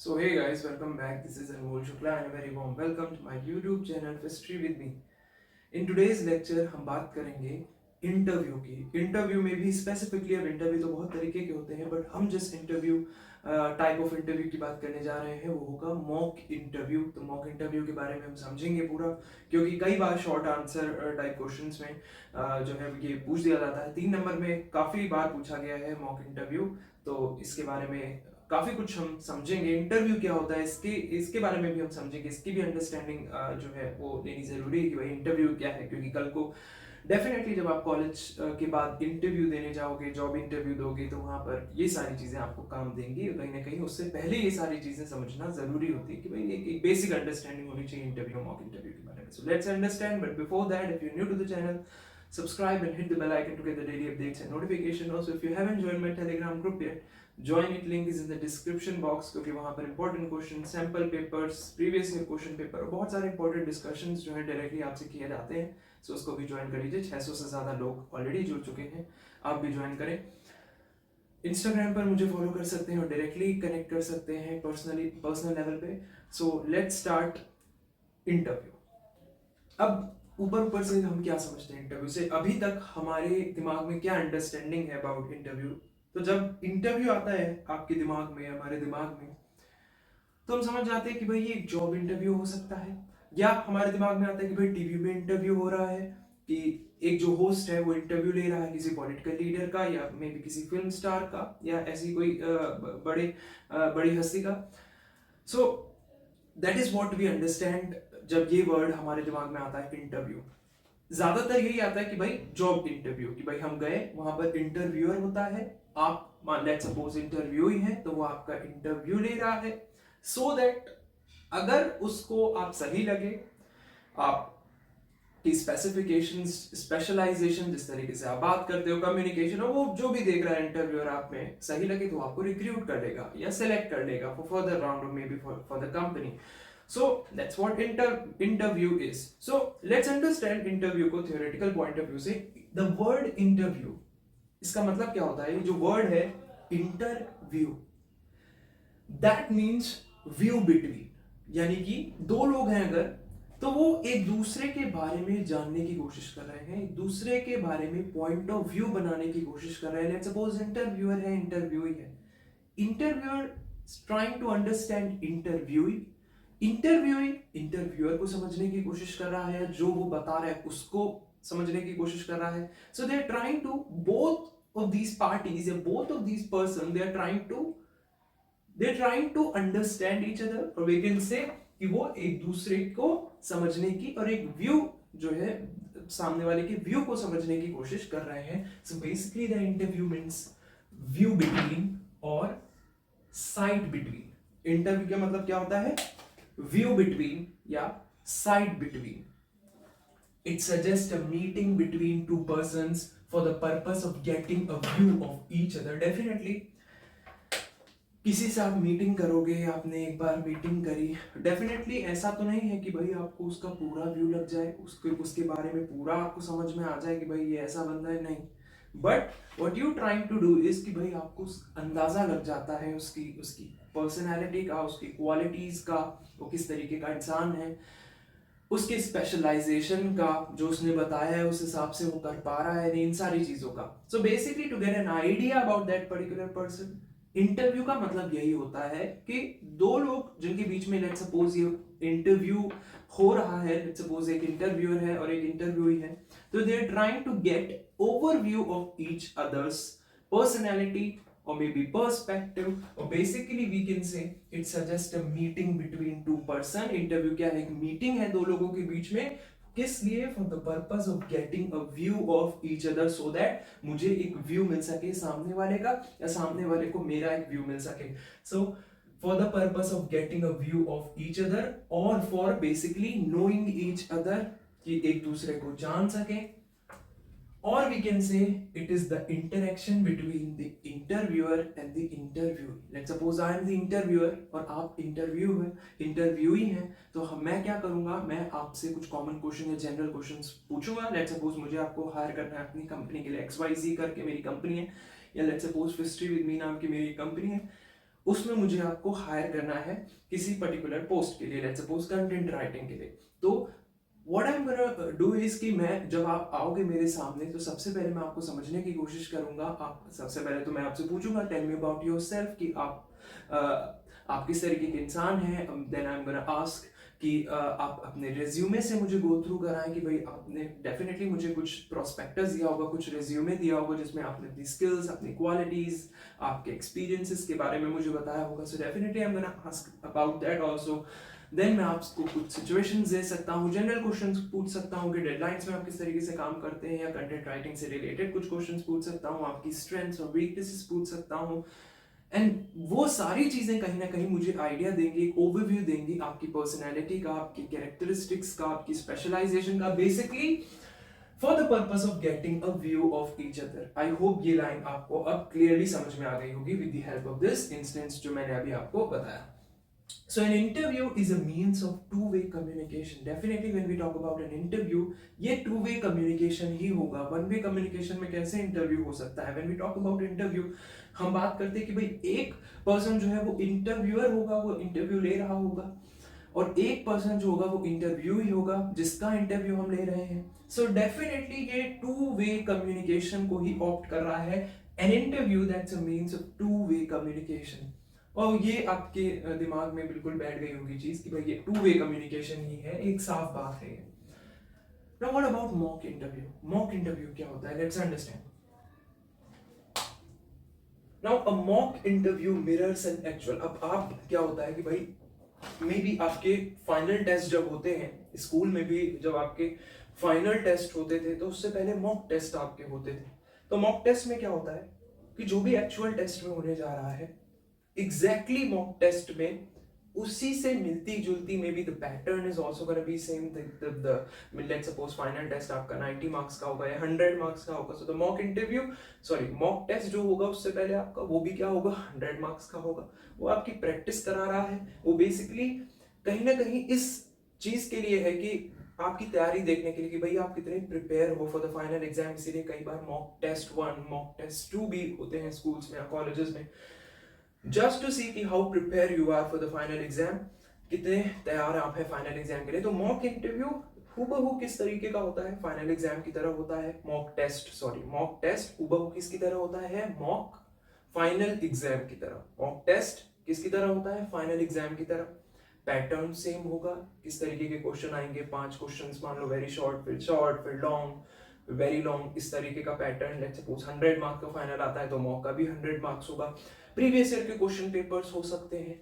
So hey guys, welcome back. This is Anmol Shukla and a very warm welcome to my YouTube channel History with me. In today's lecture हम बात करेंगे interview की। Interview में भी specifically, अब interview तो बहुत तरीके के होते हैं, बट हम जिस इंटरव्यू टाइप ऑफ इंटरव्यू की बात करने जा रहे हैं वो होगा मॉक इंटरव्यू। तो मॉक इंटरव्यू के बारे में हम समझेंगे पूरा, क्योंकि कई बार शॉर्ट आंसर टाइप क्वेश्चंस में जो है ये पूछ दिया जाता है। 3 नंबर में काफी बार पूछा गया है मॉक इंटरव्यू, तो इसके बारे में काफी कुछ हम समझेंगे। इंटरव्यू क्या होता है इसके इसके बारे में भी हम समझेंगे। इसकी भी अंडरस्टैंडिंग जो है वो लेनी जरूरी है कि भाई इंटरव्यू क्या है, क्योंकि कल को डेफिनेटली जब आप कॉलेज के बाद इंटरव्यू देने जाओगे, जॉब इंटरव्यू दोगे, तो वहां पर ये सारी चीजें आपको काम देंगी। कहीं ना कहीं उससे पहले ये सारी चीजें समझना जरूरी होती है कि भाई एक बेसिक अंडरस्टैंडिंग होनी चाहिए इंटरव्यू, मॉक इंटरव्यू के बारे में। So let's understand, but before that, if you new to the channel, subscribe and hit the bell icon to get the daily updates and notification. Also, if you haven't joined my Telegram group yet, join it. Link is in the description box, क्योंकि वहाँ पर important questions, sample papers, previous year question paper और बहुत सारे important discussions जो है directly आपसे किए जाते हैं। सो उसको भी ज्वाइन कर लीजिए। 600 से ज़्यादा लोग ऑलरेडी जुड़ चुके हैं, आप भी ज्वाइन करें। इंस्टाग्राम पर मुझे फॉलो कर सकते हैं और डायरेक्टली कनेक्ट कर सकते हैं पर्सनल लेवल पे। So let's start interview. अब ऊपर से हम क्या समझते हैं इंटरव्यू से, अभी तक हमारे दिमाग में क्या अंडरस्टैंडिंग है अबाउट इंटरव्यू। तो जब इंटरव्यू आता है आपके दिमाग में, हमारे दिमाग में, तो हम समझ जाते हैं कि भाई ये एक जॉब इंटरव्यू हो सकता है, या हमारे दिमाग में आता है कि भाई टीवी में इंटरव्यू हो रहा है, कि एक जो होस्ट है वो इंटरव्यू ले रहा है किसी पॉलिटिकल लीडर का, या मे बी किसी फिल्म स्टार का, या ऐसी कोई बड़ी हस्ती का। So that is what we understand जब ये वर्ड हमारे दिमाग में आता है इंटरव्यू। ज्यादातर यही आता है कि भाई जॉब इंटरव्यू, कि भाई हम गए वहां पर इंटरव्यूअर होता है, आप लेट्स सपोज इंटरव्यू ही है, तो वो आपका इंटरव्यू ले रहा है, सो दैट अगर उसको आप सही लगे, आप की स्पेसिफिकेशंस, स्पेशलाइजेशन, जिस तरीके से आप बात करते हो, कम्युनिकेशन, और वो जो भी देख रहा है इंटरव्यूअर आप में सही लगे, तो आपको रिक्रूट कर लेगा या सिलेक्ट कर लेगा फॉर फर्दर राउंड और may be for the company. So that's what interview is. So let's understand interview को theoretical point of view से। The word interview, इसका मतलब क्या होता है? ये जो word है interview, that means view between, यानी कि दो लोग हैं अगर, तो वो एक दूसरे के बारे में जानने की कोशिश कर रहे हैं, एक दूसरे के बारे में पॉइंट ऑफ व्यू बनाने की कोशिश कर रहे हैं। लेट्स सपोज इंटरव्यूअर है, इंटरव्यूई है। Interviewer trying to understand interviewee, interviewee interviewer को समझने की कोशिश कर रहा है, जो वो बता रहा है उसको समझने की कोशिश कर रहा है। So they are trying to, both of these parties या both of these person, they are trying to understand each other, और वी कैन से कि वो एक दूसरे को समझने की और एक व्यू जो है सामने वाले के व्यू को समझने की कोशिश कर रहे हैं। So basically the interview means view between और साइड बिटवीन। इंटरव्यू का मतलब क्या होता है? व्यू बिटवीन या side between. It suggests a meeting between two persons for the purpose of getting a view of each other. Definitely किसी से आप मीटिंग करोगे, आपने एक बार मीटिंग करी, डेफिनेटली ऐसा तो नहीं है कि भाई आपको उसका पूरा व्यू लग जाए, उसके बारे में पूरा आपको समझ में आ जाए कि भाई ये ऐसा बंदा है, नहीं। But what you trying to do is कि भाई आपको अंदाजा लग जाता है उसकी उसकी पर्सनैलिटी का, उसकी क्वालिटीज का, वो किस तरीके का इंसान है, उसके स्पेशलाइजेशन का, जो उसने बताया है उस हिसाब से वो कर पा रहा है नहीं, इन सारी चीजों का। So basically to get an idea about that particular person. Interview का मतलब यही होता है कि दो लोग जिनके बीच में लेट्स सपोज ये इंटरव्यू हो रहा है, लेट्स सपोज एक इंटरव्यूअर है और एक इंटरव्यूई है, तो they are trying to get overview of each others personality or maybe perspective, or basically we can say it suggests a meeting between two person। interview क्या है? एक meeting है दो लोगों के बीच में, किस लिए? for the purpose of getting a view of each other, so that मुझे एक व्यू मिल सके सामने वाले का, या सामने वाले को मेरा एक व्यू मिल सके। so for the purpose of getting a view of each other, or for basically knowing each other, कि एक दूसरे को जान सके। Or we can say it is the interaction between the interviewer and the interviewee. Let's suppose I am the interviewer और आप interviewee हैं, तो मैं क्या करूंगा? मैं आपसे कुछ कॉमन क्वेश्चन या जनरल क्वेश्चंस पूछूंगा। लेट्स सपोज मुझे आपको हायर करना है अपनी कंपनी के लिए, XYZ करके मेरी कंपनी है, या let's suppose history with me नाम की मेरी कंपनी है, उसमें मुझे आपको हायर करना है किसी पर्टिकुलर पोस्ट के लिए, लेट्स सपोज कंटेंट राइटिंग के लिए। तो what I am gonna do is कि मैं जब आप आओगे मेरे सामने तो सबसे पहले मैं आपको समझने की कोशिश करूंगा। आप सबसे पहले तो मैं आपसे पूछूंगा टेल मी अबाउट योरसेल्फ, कि आप किस तरीके के इंसान हैं। Then I am gonna ask कि आप अपने रेज्यूमे से मुझे गो थ्रू कराएं कि भाई आपने डेफिनेटली मुझे कुछ प्रोस्पेक्टस दिया होगा, कुछ रेज्यूमे दिया होगा जिसमें आपने अपनी स्किल्स, अपनी क्वालिटीज, आपके एक्सपीरियंसेस के बारे में मुझे बताया होगा। So definitely I am gonna ask about that also. Then मैं आपको कुछ सिचुएशंस दे सकता हूँ, जनरल क्वेश्चंस पूछ सकता हूँ कि डेडलाइंस में आप किस तरीके से काम करते हैं, या कंटेंट राइटिंग से रिलेटेड कुछ क्वेश्चंस पूछ सकता हूँ, आपकी स्ट्रेंथ्स और वीकनेसेस पूछ सकता हूँ। एंड वो सारी चीजें कहीं ना कहीं मुझे आइडिया देंगी, ओवरव्यू देंगी आपकी पर्सनैलिटी का, आपकी कैरेक्टरिस्टिक्स का, आपकी स्पेशलाइजेशन का, basically for the purpose of getting a view of each other. I hope ये लाइन आपको अब क्लियरली समझ में आ गई होगी with the help of this instance जो मैंने अभी आपको बताया। So an interview is a means of two-way communication. Definitely when we talk about an interview, ये two-way communication ही होगा। One-way communication में कैसे interview हो सकता है? When we talk about interview, हम बात करते हैं कि भाई एक पर्सन जो है वो इंटरव्यूअर होगा, वो इंटरव्यू ले रहा होगा, और एक पर्सन जो होगा वो इंटरव्यू ही होगा जिसका इंटरव्यू हम ले रहे हैं। सो डेफिनेटली ये टू वे कम्युनिकेशन को ही ऑप्ट कर रहा है। An interview that's a means of two way communication. और ये आपके दिमाग में बिल्कुल बैठ गई होगी चीज कि भाई ये टू वे कम्युनिकेशन ही है, एक साफ बात है ये। Now what about mock interview? Mock interview क्या होता है? Let's understand. Now a mock interview mirrors an actual. अब आप क्या होता है कि भाई मे बी आपके फाइनल टेस्ट जब होते हैं स्कूल में भी, जब आपके फाइनल टेस्ट होते थे तो उससे पहले मॉक टेस्ट आपके होते थे। तो मॉक टेस्ट में क्या होता है कि जो भी एक्चुअल टेस्ट में होने जा रहा है एग्जैक्टली मॉक टेस्ट में उसी से मिलती जुलती, maybe the pattern is also gonna be same. The let's suppose final test आपका 90 मार्क्स का होगा या 100 मार्क्स का होगा, so the mock interview sorry mock test जो होगा उससे पहले आपका वो भी क्या होगा, 100 मार्क्स का होगा। वो आपकी प्रैक्टिस करा रहा है, वो बेसिकली कहीं ना कहीं इस चीज के लिए है कि आपकी तैयारी देखने के लिए कि भाई आप कितने प्रिपेयर हो फॉर द फाइनल एग्जाम। इसीलिए कई बार मॉक टेस्ट 1, मॉक टेस्ट 2 भी होते हैं स्कूल्स में या कॉलेजेस में, जस्ट टू सी कि how prepare you are for the final exam, कितने तैयार आप हैं फाइनल एग्जाम के लिए। तो मॉक इंटरव्यू हूबहू किस तरीके का होता है? फाइनल एग्जाम की तरह होता है। मॉक टेस्ट हूबहू किसकी तरह होता है? मॉक फाइनल एग्जाम की तरह। मॉक टेस्ट किसकी तरह होता है? फाइनल एग्जाम की तरह। पैटर्न सेम होगा, किस तरीके के क्वेश्चन आएंगे, 5 क्वेश्चंस मान लो, वेरी शॉर्ट फिर लॉन्ग, वेरी लॉन्ग, इस तरीके का पैटर्न। लेट्स सपोज 100 मार्क्स का फाइनल आता है तो मॉक का भी 100 मार्क्स होगा। प्रीवियस ईयर के क्वेश्चन पेपर्स हो सकते हैं,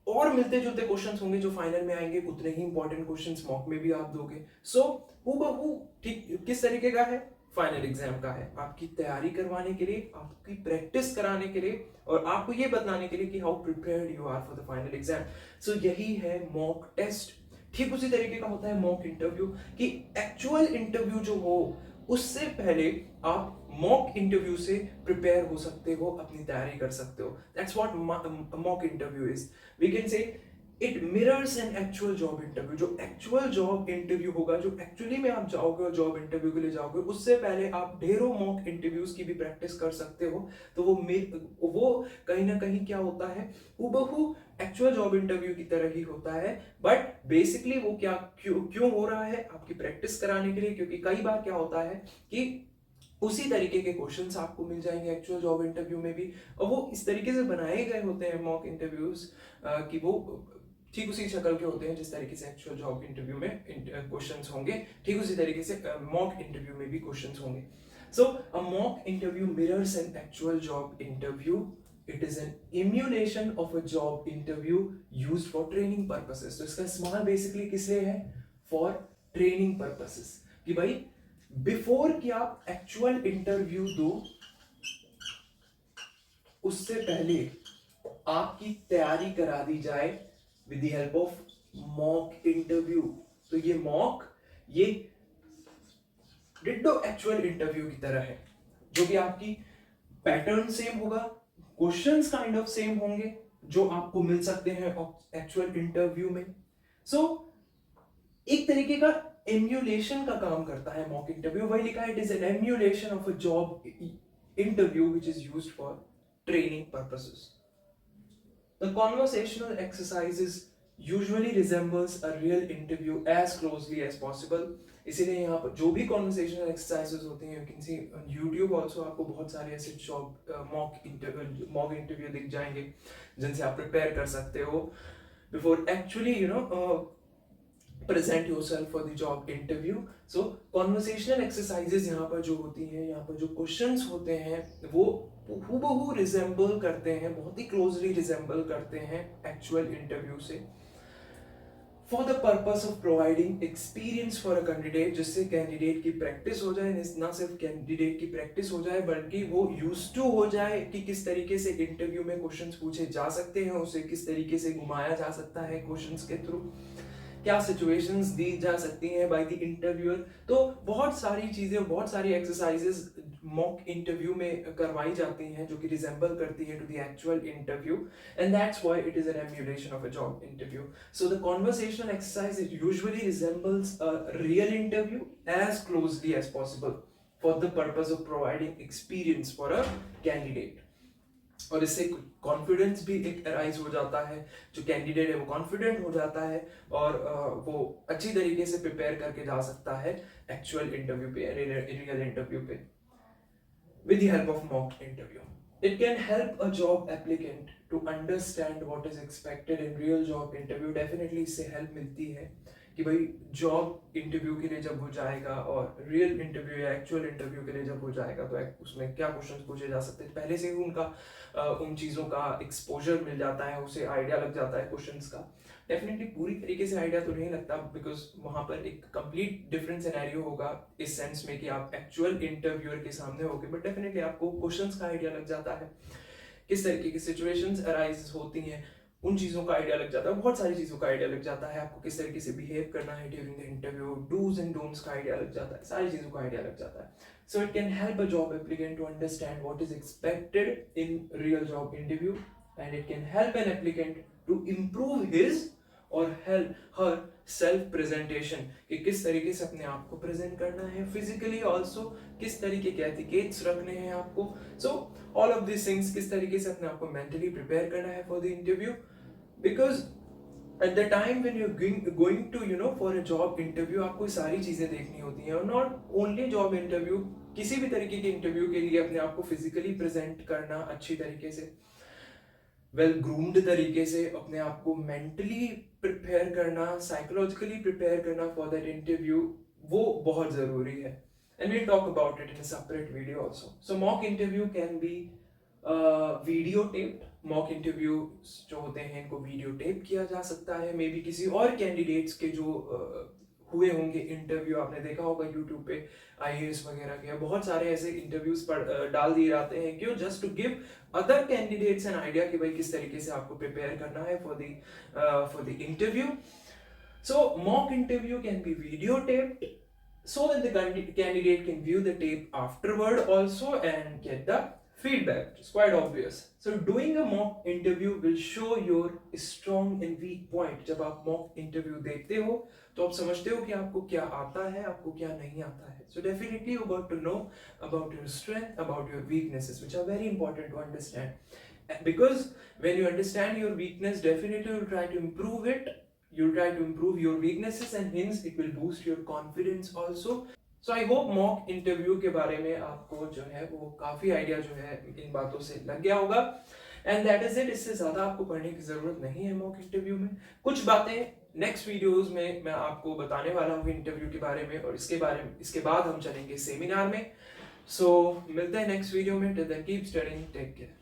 और मिलते जुलते क्वेश्चंस होंगे जो फाइनल में आएंगे, उतने ही इंपॉर्टेंट क्वेश्चंस मॉक में भी आप दोगे। सो हूबहू ठीक किस तरीके का है? फाइनल एग्जाम का है, आपकी तैयारी करवाने के लिए, आपकी प्रैक्टिस कराने के लिए, और आपको ये बताने के लिए कि how prepared you are for the final exam. So यही है मॉक टेस्ट। ठीक उसी तरीके का होता है मॉक इंटरव्यू, कि एक्चुअल इंटरव्यू जो हो उससे पहले आप मॉक इंटरव्यू से प्रिपेयर हो सकते हो, अपनी तैयारी कर सकते हो। That's what mock interview is. We can say it mirrors an actual job interview. जो एक्चुअल जॉब इंटरव्यू होगा, जो एक्चुअली में आप जाओगे और जॉब इंटरव्यू के लिए जाओगे, उससे पहले आप ढेरों मॉक इंटरव्यूज की भी प्रैक्टिस कर सकते हो। तो वो कहीं ना कहीं क्या होता है, हूबहू एक्चुअल जॉब इंटरव्यू की तरह ही होता है। बट बेसिकली वो क्या क्यों हो रहा है? आपकी प्रैक्टिस कराने के लिए। क्योंकि कई बार क्या होता है कि उसी तरीके के क्वेश्चंस आपको मिल जाएंगे एक्चुअल जॉब इंटरव्यू में भी, और वो इस तरीके से बनाए गए होते हैं मॉक इंटरव्यूज कि वो ठीक उसी शक्ल के होते हैं जिस तरीके से एक्चुअल जॉब इंटरव्यू में क्वेश्चंस होंगे, ठीक उसी तरीके से मॉक इंटरव्यू में भी क्वेश्चंस होंगे। So a mock interview mirrors an actual job interview. It is an emulation of a job interview used for training purposes. तो इसका इस्तेमाल बेसिकली किस लिए है? For training purposes. कि भाई बिफोर कि आप एक्चुअल इंटरव्यू दो, उससे पहले आपकी तैयारी करा दी जाए with the help of mock interview. तो ये मॉक, ये डिट्टो एक्चुअल इंटरव्यू की तरह है, जो कि आपकी पैटर्न सेम होगा, क्वेश्चंस काइंड ऑफ सेम होंगे जो आपको मिल सकते हैं एक्चुअल इंटरव्यू में। सो एक तरीके का एम्यूलेशन का काम करता है मॉक इंटरव्यू। वही लिखा है, it is N emulation of a job interview which is used for training purposes. The conversational exercises usually resembles a real interview as closely as possible. इसीलिए यहाँ पर जो भी conversational exercises होती हैं, you can see on YouTube also आपको बहुत सारे ऐसे mock interview दिख जाएंगे जिनसे आप prepare कर सकते हो before actually present yourself for the job interview. So conversational exercises यहाँ पर जो होती हैं, यहाँ पर जो questions होते हैं वो हूबहू रिजेंबल करते हैं, बहुत ही क्लोजली रिजेंबल करते हैं एक्चुअल इंटरव्यू से, for the purpose of providing experience for a candidate, जिससे कैंडिडेट की प्रैक्टिस हो जाए, ना सिर्फ कैंडिडेट की प्रैक्टिस हो जाए बल्कि वो यूज्ड टू हो जाए कि किस तरीके से इंटरव्यू में क्वेश्चंस पूछे जा सकते हैं, उसे किस तरीके से घुमाया जा सकता है क्वेश्चंस के थ्रू, क्या सिचुएशंस दी जा सकती हैं बाय द इंटरव्यूअर। तो बहुत सारी चीजें, बहुत सारी एक्सरसाइजेस मॉक इंटरव्यू में करवाई जाती हैं जो कि रिजेंबल करती है to the actual interview, and that's why it is an emulation of a job interview. So the conversational exercise it usually resembles a real interview as closely as possible for the purpose of providing experience for a candidate. और इससे confidence भी एक arise हो जाता है, जो candidate है वो कॉन्फिडेंट हो जाता है और वो अच्छी तरीके से प्रिपेयर करके जा सकता है एक्चुअल इंटरव्यू पे, रियल इंटरव्यू पे, with the help of mock interview. It can help a job applicant to understand what is expected in real job interview. Definitely इससे help मिलती है कि भाई जॉब इंटरव्यू के लिए जब वो जाएगा और रियल इंटरव्यू या एक्चुअल इंटरव्यू के लिए जब वो जाएगा तो उसमें क्या क्वेश्चंस पूछे जा सकते हैं, पहले से ही उनका उन चीज़ों का एक्सपोजर मिल जाता है, उसे आइडिया लग जाता है क्वेश्चंस का। डेफिनेटली पूरी तरीके से आइडिया तो नहीं लगता, बिकॉज वहाँ पर एक कंप्लीट डिफरेंट सिनेरियो होगा इस सेंस में कि आप एक्चुअल इंटरव्यूअर के सामने होगे, बट डेफिनेटली आपको क्वेश्चंस का आइडिया लग जाता है, किस तरीके की सिचुएशंस अराइज होती हैं उन चीज़ों का आइडिया लग जाता है, बहुत सारी चीज़ों का आइडिया लग जाता है, आपको किस तरीके से बिहेव करना है during the interview, dos and don'ts का आइडिया लग जाता है, सारी चीज़ों का आइडिया लग जाता है। So it can help a job applicant to understand what is expected in real job interview, and it can help an applicant to improve his or help her self presentation, कि किस तरीके से अपने आप को प्रेजेंट करना है physically, also किस तरीके के एटिकेट्स रखने हैं आपको, so all of this things, किस तरीके से अपने आप को मेंटली प्रिपेयर करना है for the interview, because at the time when you going to for a job interview आपको सारी चीजें देखनी होती हैं, और नॉट ओनली जॉब इंटरव्यू, किसी भी तरीके के इंटरव्यू के लिए अपने आप को फिजिकली प्रेजेंट करना अच्छी तरीके से, वेल ग्रूम्ड तरीके से अपने आप को मेंटली प्रिपेयर करना, साइकोलॉजिकली प्रिपेयर करना फॉर दैट इंटरव्यू, वो बहुत जरूरी है, and we'll talk about it in a separate video also. So mock interview can be video taped, mock interview जो होते हैं इनको वीडियो टेप किया जा सकता है, मे बी किसी और कैंडिडेट्स के जो हुए होंगे इंटरव्यू, आपने देखा होगा यूट्यूब पे आईएएस वगैरह के बहुत सारे ऐसे इंटरव्यूज पर डाल दिए जाते हैं, क्यों, just to give other candidates an idea कि भाई किस तरीके से आपको प्रिपेयर करना है for the interview. So mock interview can be video taped so that the candidate can view the tape afterward also and get the feedback. It's quite obvious. So doing a mock interview will show your strong and weak point. जब आप mock interview देखते हो तो आप समझते हो कि आपको क्या आता है, आपको क्या नहीं आता है. So definitely you got to know about your strength, about your weaknesses, which are very important to understand. Because when you understand your weakness, definitely you'll try to improve it. You'll try to improve your weaknesses and hence it will boost your confidence also. So I hope mock interview के बारे में आपको जो है वो काफी idea जो है इन बातों से लग गया होगा, एंड दैट इज इट। इससे ज्यादा आपको पढ़ने की जरूरत नहीं है मॉक इंटरव्यू में। कुछ बातें नेक्स्ट वीडियोस में मैं आपको बताने वाला हूँ इंटरव्यू के बारे में, और इसके बाद हम चलेंगे सेमिनार में। सो मिलते हैं नेक्स्ट वीडियो में। Till then keep studying, take care.